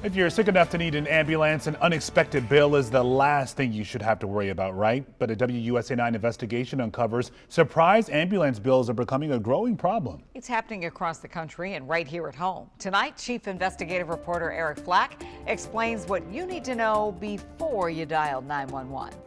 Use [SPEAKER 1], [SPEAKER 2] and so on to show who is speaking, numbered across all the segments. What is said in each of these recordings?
[SPEAKER 1] If you're sick enough to need an ambulance, an unexpected bill is the last thing you should have to worry about, right? But a WUSA 9 investigation uncovers surprise ambulance bills are becoming a growing problem.
[SPEAKER 2] It's happening across the country and right here at home. Tonight, Chief Investigative Reporter Eric Flack explains what you need to know before you dial 911.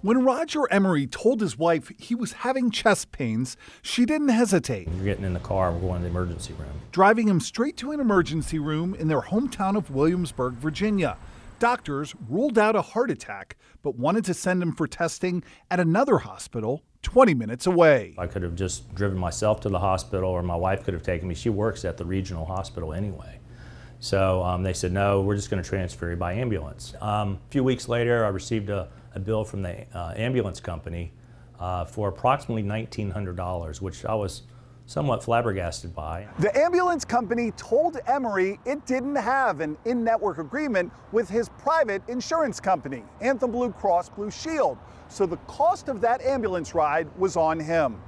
[SPEAKER 3] When Roger Emery told his wife he was having chest pains, she didn't hesitate.
[SPEAKER 4] We're getting in the car, we're going to the emergency room.
[SPEAKER 3] Driving him straight to an emergency room in their hometown of Williamsburg, Virginia. Doctors ruled out a heart attack, but wanted to send him for testing at another hospital 20 minutes away.
[SPEAKER 4] I could have just driven myself to the hospital, or my wife could have taken me. She works at the regional hospital anyway. So they said, no, we're just going to transfer you by ambulance. A few weeks later, I received a bill from the ambulance company for approximately $1,900, which I was somewhat flabbergasted by.
[SPEAKER 3] The ambulance company told Emery it didn't have an in-network agreement with his private insurance company, Anthem Blue Cross Blue Shield. So the cost of that ambulance ride was on him.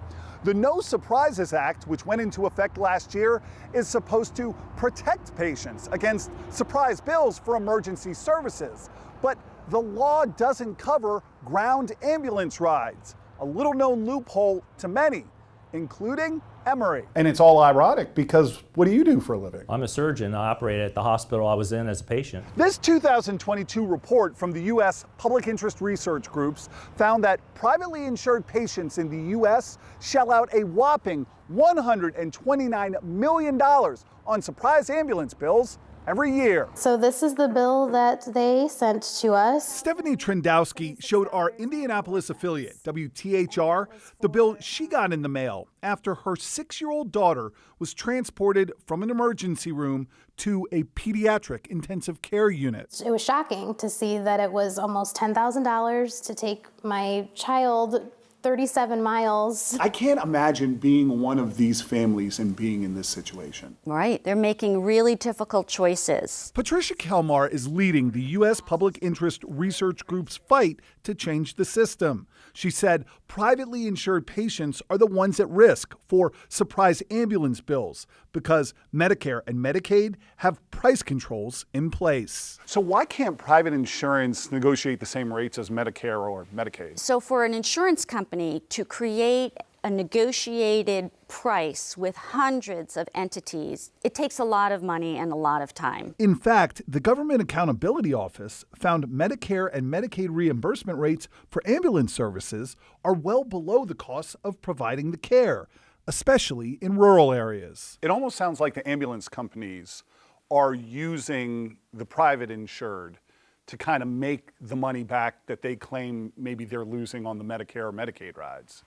[SPEAKER 3] The No Surprises Act, which went into effect last year, is supposed to protect patients against surprise bills for emergency services. But the law doesn't cover ground ambulance rides, a little-known loophole to many, including Emery. And it's all ironic because what do you do for a living?
[SPEAKER 4] I'm a surgeon. I operate at the hospital I was in as a patient.
[SPEAKER 3] This 2022 report from the U.S. Public Interest Research Groups found that privately insured patients in the U.S. shell out a whopping $129 million on surprise ambulance bills every year.
[SPEAKER 5] So this is the bill that they sent to us.
[SPEAKER 3] Stephanie Trendowski showed our Indianapolis affiliate, WTHR, the bill she got in the mail after her 6-year-old daughter was transported from an emergency room to a pediatric intensive care unit.
[SPEAKER 5] It was shocking to see that it was almost $10,000 to take my child 37 miles.
[SPEAKER 3] I can't imagine being one of these families and being in this situation.
[SPEAKER 6] Right, they're making really difficult choices.
[SPEAKER 3] Patricia Kelmar is leading the U.S. Public Interest Research Group's fight to change the system. She said privately insured patients are the ones at risk for surprise ambulance bills because Medicare and Medicaid have price controls in place. So why can't private insurance negotiate the same rates as Medicare or Medicaid?
[SPEAKER 6] So for an insurance company to create a negotiated price with hundreds of entities, it takes a lot of money and a lot of time.
[SPEAKER 3] In fact, the Government Accountability Office found Medicare and Medicaid reimbursement rates for ambulance services are well below the costs of providing the care, especially in rural areas. It almost sounds like the ambulance companies are using the private insured to kind of make the money back that they claim maybe they're losing on the Medicare or Medicaid rides.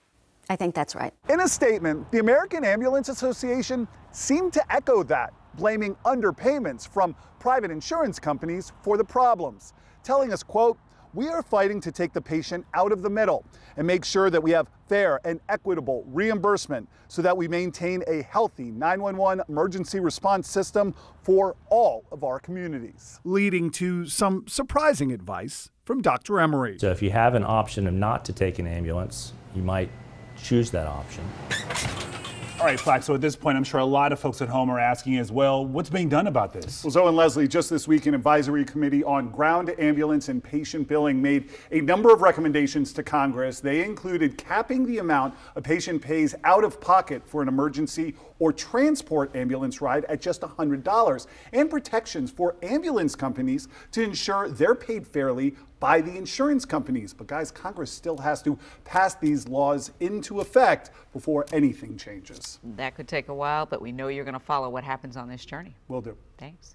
[SPEAKER 6] I think that's right.
[SPEAKER 3] In a statement, the American Ambulance Association seemed to echo that, blaming underpayments from private insurance companies for the problems, telling us, quote, "We are fighting to take the patient out of the middle and make sure that we have fair and equitable reimbursement so that we maintain a healthy 911 emergency response system for all of our communities." Leading to some surprising advice from Dr. Emery.
[SPEAKER 4] So if you have an option of not to take an ambulance, you might choose that option.
[SPEAKER 1] All right, Flack, so at this point, I'm sure a lot of folks at home are asking as well, what's being done about this?
[SPEAKER 3] Well, Zoe and Leslie, just this week, an advisory committee on ground ambulance and patient billing made a number of recommendations to Congress. They included capping the amount a patient pays out of pocket for an emergency or transport ambulance ride at just $100, and protections for ambulance companies to ensure they're paid fairly by the insurance companies. But guys, Congress still has to pass these laws into effect before anything changes.
[SPEAKER 2] That could take a while, but we know you're going to follow what happens on this journey.
[SPEAKER 3] Will do.
[SPEAKER 2] Thanks.